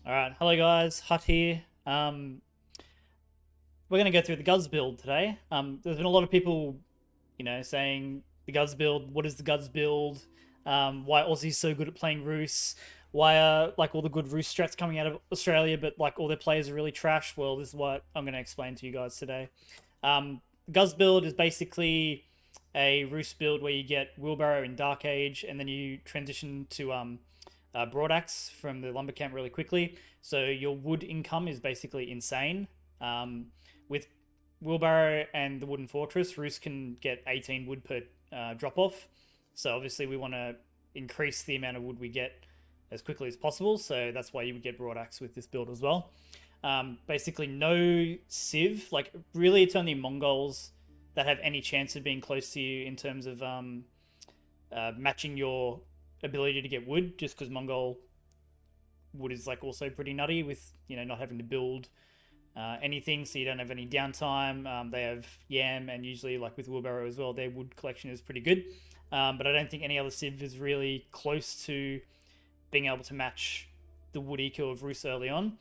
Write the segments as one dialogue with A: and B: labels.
A: All right, hello guys, Hut here. We're gonna go through the Guz build today. There's been a lot of people, saying the Guz build. What is the Guz build? Why Aussie's so good at playing Rus? Why are like all the good Rus strats coming out of Australia, but like all their players are really trash? Well, this is what I'm gonna explain to you guys today. Guz build is basically a Rus build where you get wheelbarrow in Dark Age, and then you transition to broadaxe from the lumber camp really quickly. So your wood income is basically insane. With wheelbarrow and the wooden fortress, Rus can get 18 wood per drop off. So obviously we want to increase the amount of wood we get as quickly as possible. So that's why you would get broadaxe with this build as well. Basically no civ. Like really, it's only Mongols that have any chance of being close to you in terms of matching your ability to get wood, just because Mongol wood is like also pretty nutty with not having to build anything, so you don't have any downtime. They have yam, and usually like with wheelbarrow as well, their wood collection is pretty good. But I don't think any other civ is really close to being able to match the wood eco of Rus early on.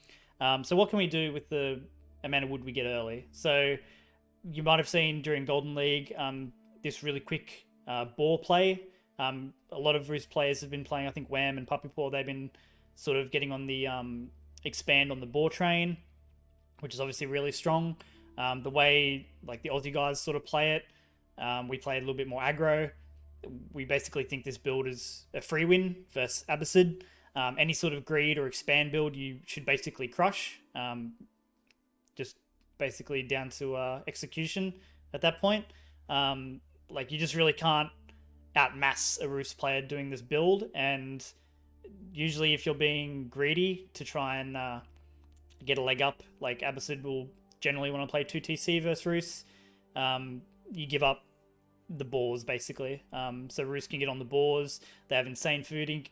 A: So what can we do with the amount of wood we get early? So you might have seen during Golden League this really quick boar play. A lot of Rus players have been playing, I think Wham and Puppy Paw, they've been sort of getting on the expand on the boar train, which is obviously really strong. The way like the Aussie guys sort of play it, we play a little bit more aggro. We basically think this build is a free win versus Abbasid. Any sort of greed or expand build you should basically crush. Just basically down to execution at that point. Like you just really can't outmass a Rus player doing this build, and usually if you're being greedy to try and get a leg up, like Abbasid will generally want to play 2TC versus Rus, you give up the boars basically. So Rus can get on the boars, they have insane food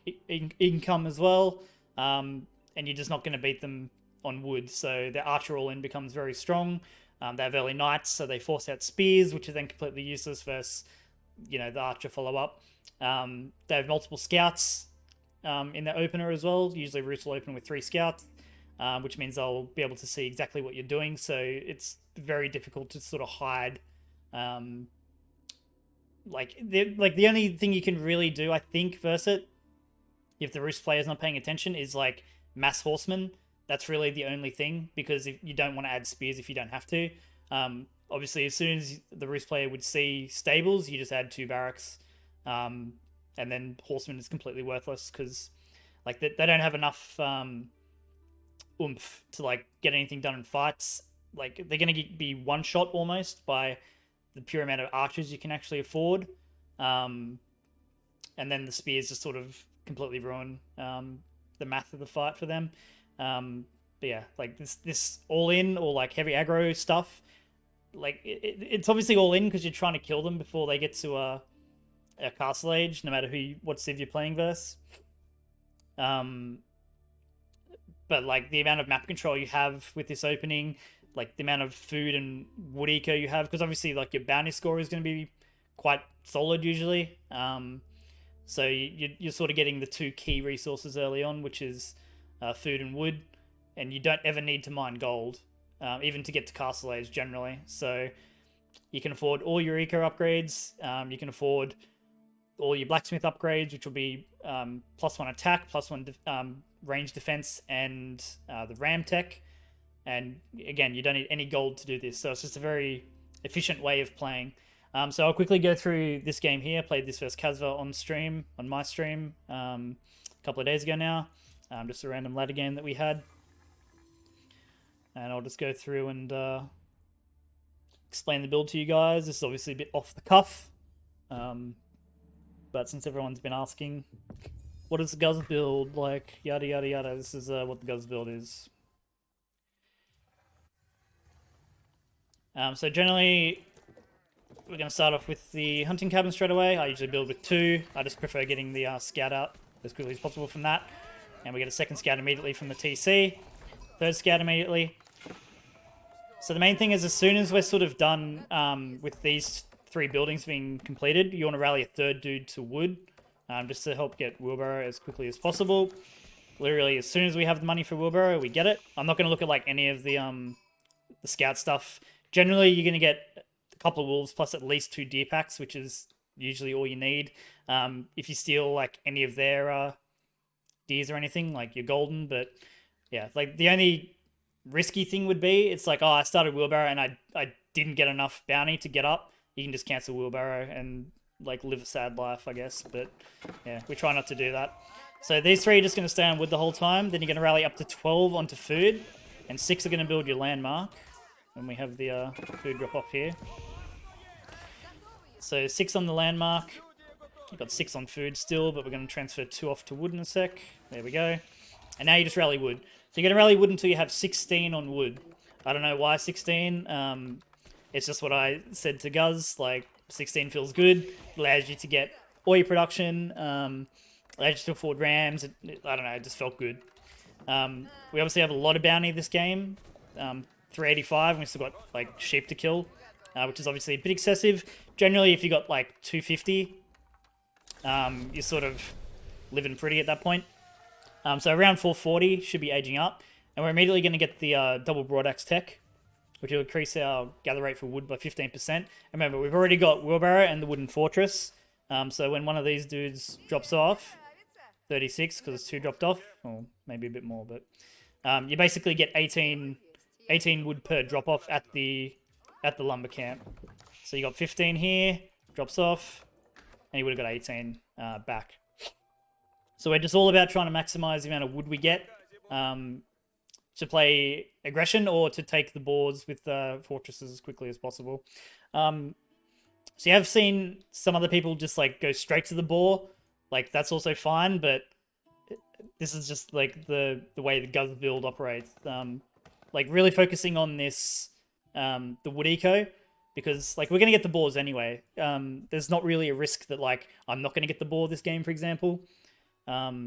A: income as well, and you're just not going to beat them on wood, so their archer all in becomes very strong. They have early knights, so they force out spears, which is then completely useless versus the archer follow up. They have multiple scouts in their opener as well. Usually Rus will open with 3 scouts, which means they'll be able to see exactly what you're doing, so it's very difficult to sort of hide. The only thing you can really do, I think, versus it, if the Rus player's not paying attention, is like mass horsemen. That's really the only thing, because if you don't want to add spears if you don't have to. Obviously, as soon as the Rus player would see stables, you just add 2 barracks, and then horsemen is completely worthless because like they don't have enough oomph to like get anything done in fights. Like they're going to be one shot almost by the pure amount of archers you can actually afford, and then the spears just sort of completely ruin the math of the fight for them. But yeah, like this all in or like heavy aggro stuff, like it's obviously all in because you're trying to kill them before they get to a castle age, no matter what civ you're playing versus. But like the amount of map control you have with this opening, like the amount of food and wood eco you have, because obviously like your bounty score is going to be quite solid usually. So you're sort of getting the 2 key resources early on, which is food and wood, and you don't ever need to mine gold, even to get to castle age generally. So you can afford all your eco upgrades. You can afford all your blacksmith upgrades, which will be +1 attack, +1 range defense, and the ram tech. And again, you don't need any gold to do this, so it's just a very efficient way of playing. So I'll quickly go through this game here. Played this versus Kasva on my stream, a couple of days ago now. Just a random ladder game that we had. And I'll just go through and explain the build to you guys. This is obviously a bit off the cuff, but since everyone's been asking, what is the Guz build, like, yada yada yada, this is what the Guz build is. So generally, we're going to start off with the hunting cabin straight away. I usually build with 2. I just prefer getting the scout out as quickly as possible from that. And we get a second scout immediately from the TC. Third scout immediately. So the main thing is, as soon as we're sort of done with these 3 buildings being completed, you want to rally a 3rd dude to wood, just to help get wheelbarrow as quickly as possible. Literally, as soon as we have the money for wheelbarrow, we get it. I'm not going to look at like any of the scout stuff. Generally, you're going to get a couple of wolves plus at least 2 deer packs, which is usually all you need. If you steal like any of their deers or anything, like you're golden. But yeah, like the only risky thing would be it's like, oh, I started wheelbarrow and I didn't get enough bounty to get up. You can just cancel wheelbarrow and like live a sad life, I guess. But yeah, we try not to do that. So these 3 are just going to stay on wood the whole time. Then you're going to rally up to 12 onto food, and 6 are going to build your landmark. And we have the food drop off here. So 6 on the landmark. You've got 6 on food still, but we're going to transfer 2 off to wood in a sec. There we go. And now you just rally wood. So you're going to rally wood until you have 16 on wood. I don't know why 16. It's just what I said to Guz. Like, 16 feels good. It allows you to get oil production. Allows you to afford rams. I don't know, it just felt good. We obviously have a lot of bounty this game. 385, and we still got like sheep to kill, which is obviously a bit excessive. Generally, if you got like 250, you're sort of living pretty at that point. So around 440 should be aging up, and we're immediately going to get the double broadaxe tech, which will increase our gather rate for wood by 15%. Remember, we've already got wheelbarrow and the wooden fortress, so when one of these dudes drops off, 36 because it's 2 dropped off, or maybe a bit more, but you basically get 18 wood per drop off at the lumber camp. So you got 15 here, drops off, and you would have got 18 back. So we're just all about trying to maximize the amount of wood we get to play aggression or to take the boards with fortresses as quickly as possible. So you have seen some other people just like go straight to the boar. Like, that's also fine, but this is just like the way the Guz build operates. Like, really focusing on this, the wood eco, because like we're gonna get the boars anyway. There's not really a risk that like I'm not gonna get the boar this game, for example. But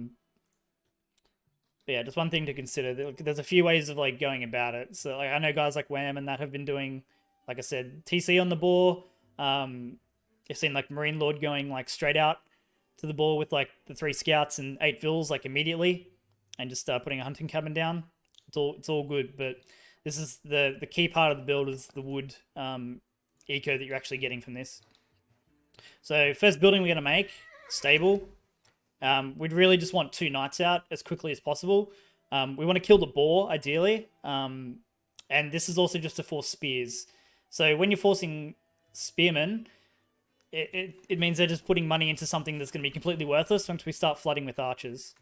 A: yeah, just one thing to consider. There's a few ways of like going about it. So like, I know guys like Wham and that have been doing, like I said, TC on the boar. You've seen like Marine Lord going like straight out to the boar with like the 3 scouts and 8 vills like immediately, and just putting a hunting cabin down. It's all good, but this is the key part of the build is the wood eco that you're actually getting from this. So first building we're going to make, stable. We'd really just want 2 knights out as quickly as possible. We want to kill the boar, ideally. And this is also just to force spears. So when you're forcing spearmen, it means they're just putting money into something that's going to be completely worthless once we start flooding with archers.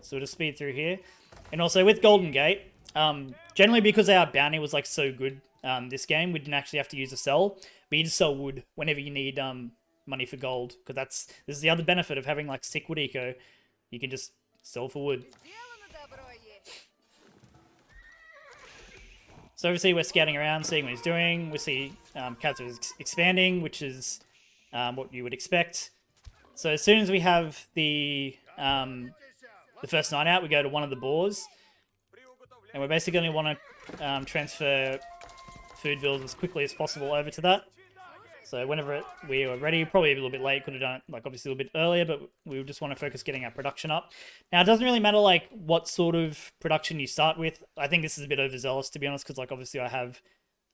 A: So we'll just speed through here. And also with Golden Gate, generally because our bounty was like so good this game, we didn't actually have to use a sell. But you just sell wood whenever you need money for gold, because this is the other benefit of having like sick wood eco. You can just sell for wood. So obviously we're scouting around, seeing what he's doing. We see Kazu is expanding, which is what you would expect. So as soon as we have the first knight out, we go to one of the boars, and we're basically going to want to transfer food vills as quickly as possible over to that. So whenever we are ready, probably a little bit late, could have done it like obviously a little bit earlier, but we just want to focus getting our production up. Now it doesn't really matter like what sort of production you start with. I think this is a bit overzealous, to be honest, because like obviously I have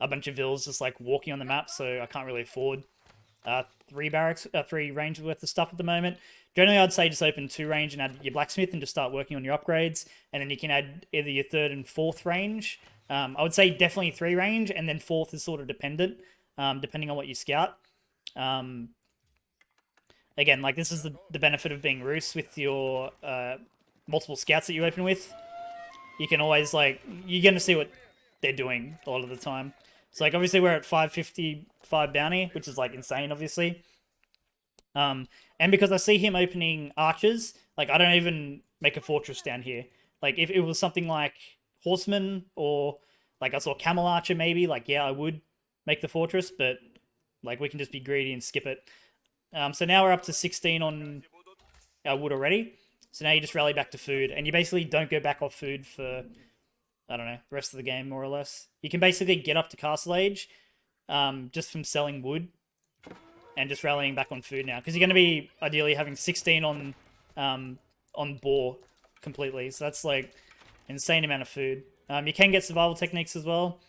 A: a bunch of vills just like walking on the map, so I can't really afford 3 range worth of stuff at the moment. Generally, I'd say just open 2 range and add your blacksmith and just start working on your upgrades, and then you can add either your 3rd and 4th range. I would say definitely 3 range, and then 4th is sort of dependent. Depending on what you scout. Again, like this is the benefit of being Rus with your multiple scouts that you open with. You can always like, you're going to see what they're doing a lot of the time. So like obviously we're at 555 bounty, which is like insane obviously. And because I see him opening archers, like I don't even make a fortress down here. Like if it was something like horseman or like I saw camel archer maybe, like yeah I would make the fortress, but like we can just be greedy and skip it. So now we're up to 16 on our wood already. So now you just rally back to food, and you basically don't go back off food for, I don't know, the rest of the game more or less. You can basically get up to castle age just from selling wood and just rallying back on food now, because you're going to be ideally having 16 on boar completely. So that's like insane amount of food. You can get survival techniques as well.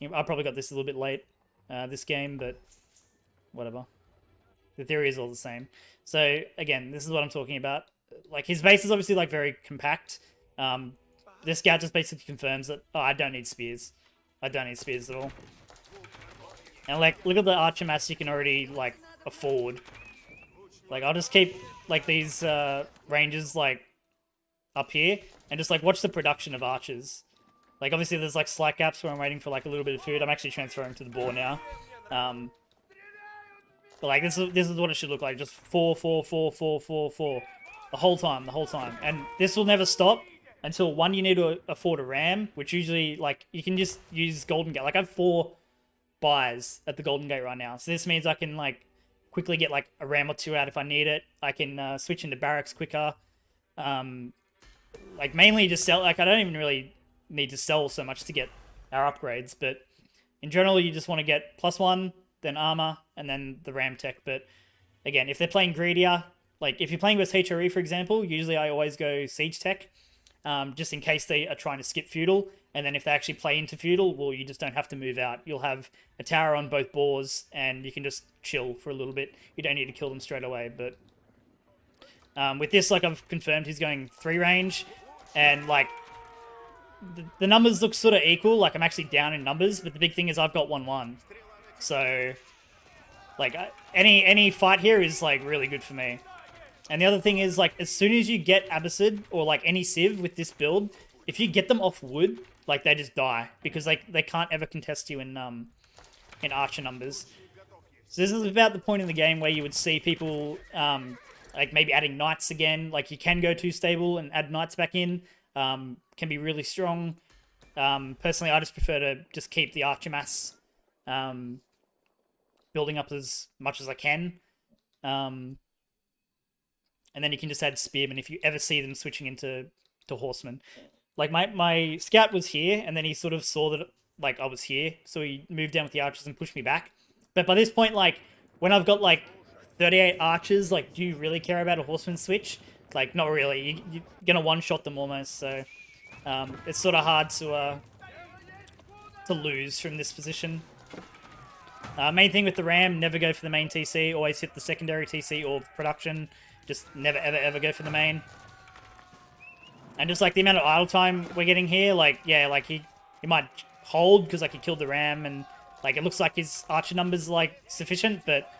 A: I probably got this a little bit late this game, but whatever. The theory is all the same. So again, this is what I'm talking about. Like his base is obviously like very compact. This scout just basically confirms that I don't need spears. I don't need spears at all. And like, look at the archer mass you can already like afford. Like, I'll just keep like these ranges like up here and just like watch the production of archers. Like, obviously there's like slight gaps where I'm waiting for like a little bit of food. I'm actually transferring to the boar now. But like, this is what it should look like. Just 4, 4, 4, 4, 4, 4. The whole time. And this will never stop until, one, you need to afford a ram, which usually, like, you can just use Golden Gate. Like, I have 4 buys at the Golden Gate right now. So this means I can, like, quickly get, like, a ram or 2 out if I need it. I can switch into barracks quicker. Like, mainly just sell. Like, I don't even really need to sell so much to get our upgrades. But in general, you just want to get +1, then armor, and then the ram tech. But again, if they're playing greedier, like if you're playing with HRE, for example, usually I always go siege tech, just in case they are trying to skip feudal. And then if they actually play into feudal, well, you just don't have to move out. You'll have a tower on both boars, and you can just chill for a little bit. You don't need to kill them straight away. But with this, like I've confirmed, he's going 3 range, and like the numbers look sort of equal. Like I'm actually down in numbers, but the big thing is I've got 1-1. So, like, any fight here is, like, really good for me. And the other thing is, like, as soon as you get Abbasid or, like, any Civ with this build, if you get them off wood, like, they just die. Because, like, they can't ever contest you in archer numbers. So this is about the point in the game where you would see people, like, maybe adding knights again. Like, you can go 2 stable and add knights back in. Can be really strong. Personally, I just prefer to just keep the archer mass building up as much as I can. And then you can just add spearmen if you ever see them switching into horsemen. Like my scout was here, and then he sort of saw that like I was here, so he moved down with the archers and pushed me back. But by this point, like when I've got like 38 archers, like do you really care about a horseman switch? Like not really. You're gonna one-shot them almost. So it's sort of hard to lose from this position. Main thing with the ram, never go for the main TC. Always hit the secondary TC or production. Just never, ever, ever go for the main. And just like the amount of idle time we're getting here, like, yeah, like he might hold because like he killed the ram and like it looks like his archer numbers like sufficient, but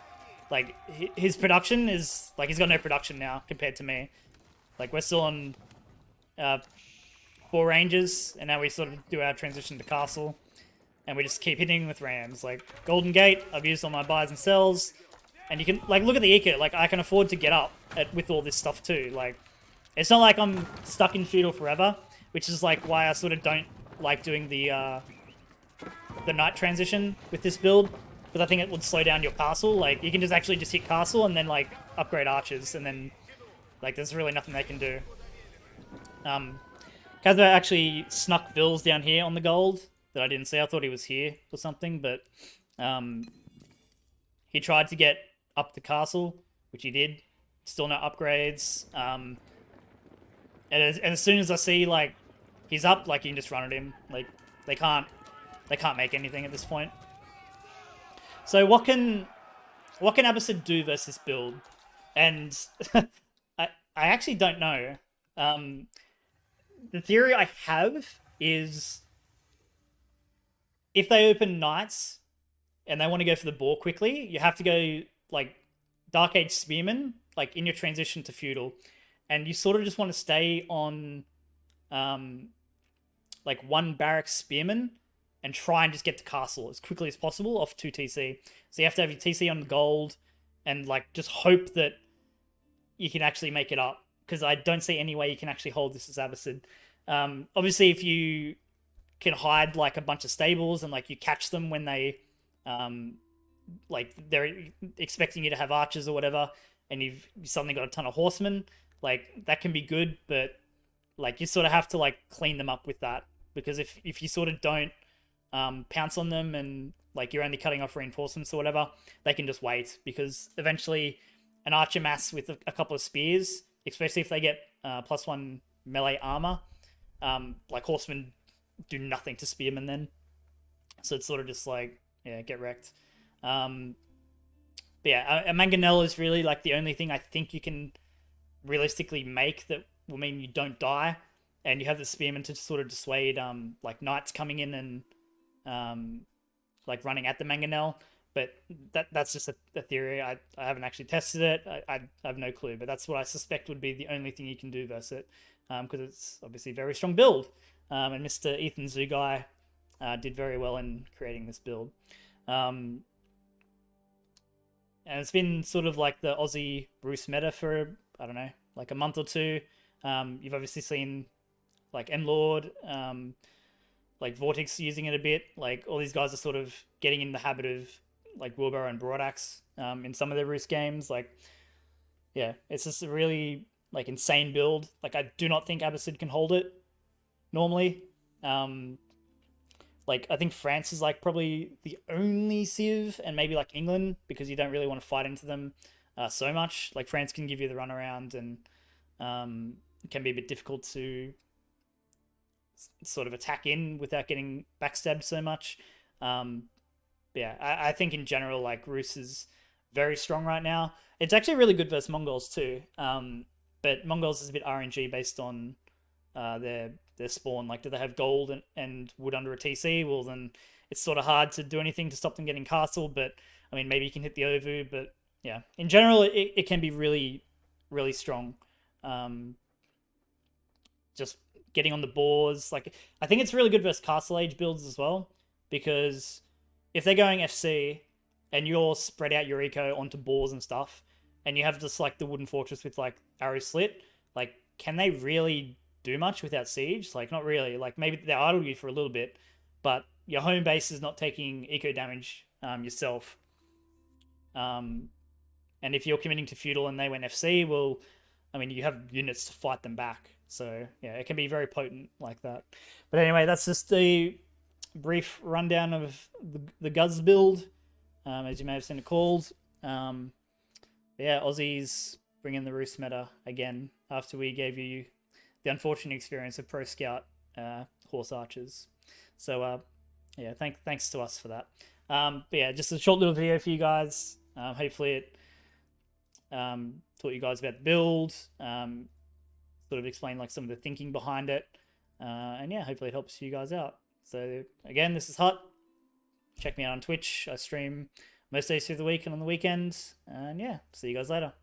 A: like his production is like he's got no production now compared to me. Like we're still on 4 ranges, and now we sort of do our transition to castle. And we just keep hitting with rams. Like, Golden Gate, I've used all my buys and sells. And you can, like, look at the eco. Like, I can afford to get up with all this stuff, too. Like, it's not like I'm stuck in feudal forever. Which is, like, why I sort of don't like doing the knight transition with this build. Because I think it would slow down your castle. Like, you can just actually just hit castle and then, like, upgrade archers. And then, like, there's really nothing they can do. Kazba actually snuck Vils down here on the gold. That I didn't see. I thought he was here or something, but he tried to get up the castle, which he did. Still no upgrades. And as soon as I see like he's up, like you can just run at him. Like they can't make anything at this point. So what can Abbasid do versus this build? And I actually don't know. The theory I have is, if they open knights and they want to go for the boar quickly, you have to go like Dark Age Spearman, like in your transition to feudal, and you sort of just want to stay on like 1 barracks Spearman and try and just get to castle as quickly as possible off 2 TC. So you have to have your TC on gold and like just hope that you can actually make it up, because I don't see any way you can actually hold this as Abbasid. Obviously, if you can hide like a bunch of stables and like you catch them when they like they're expecting you to have archers or whatever, and you've suddenly got a ton of horsemen, like that can be good, but like you sort of have to like clean them up with that, because if you sort of don't pounce on them and like you're only cutting off reinforcements or whatever, they can just wait, because eventually an archer mass with a couple of spears, especially if they get +1 melee armor. Like horsemen do nothing to spearmen then, so it's sort of just like, yeah, get wrecked. Um, but yeah, a mangonel is really like the only thing I think you can realistically make that will mean you don't die, and you have the spearmen to sort of dissuade like knights coming in and um like running at the mangonel. But that's just a theory. I haven't actually tested it. I have no clue, but that's what I suspect would be the only thing you can do versus it, because it's obviously a very strong build. And Mr. Ethan Zugai did very well in creating this build. Um, and it's been sort of like the Aussie Rus meta for, I don't know, like a month or two. You've obviously seen like M Lord, like Vortex using it a bit. Like all these guys are sort of getting in the habit of like wheelbarrow and broadaxe in some of their Rus games. Like, yeah, it's just a really like insane build. Like I do not think Abbasid can hold it normally. Um, like I think France is like probably the only civ, and maybe like England, because you don't really want to fight into them so much. Like France can give you the runaround, and it can be a bit difficult to sort of attack in without getting backstabbed so much. Um, yeah, I think in general, like Rus is very strong right now. It's actually really good versus Mongols too. But Mongols is a bit RNG based on their spawn. Like, do they have gold and wood under a TC? Well, then it's sort of hard to do anything to stop them getting castle. But I mean, maybe you can hit the Ovu. But yeah, in general, it can be really, really strong. Just getting on the boars. Like, I think it's really good versus Castle Age builds as well, because if they're going FC and you're spread out your eco onto boars and stuff, and you have just like the wooden fortress with like arrow slit, like, can they really do much without siege? Like, not really. Like, maybe they idle you for a little bit, but your home base is not taking eco damage yourself. And if you're committing to feudal and they went FC, well, I mean, you have units to fight them back. So yeah, it can be very potent like that. But anyway, that's just a brief rundown of the Guz build, as you may have seen it called. Yeah, Aussies bring in the Rus meta again after we gave you the unfortunate experience of Pro Scout horse archers. So yeah, thanks to us for that. But yeah, just a short little video for you guys. Hopefully it taught you guys about the build, sort of explain like some of the thinking behind it, and yeah, hopefully it helps you guys out. So again, this is Hut. Check me out on Twitch. I stream most days through the week and on the weekends. And yeah, see you guys later.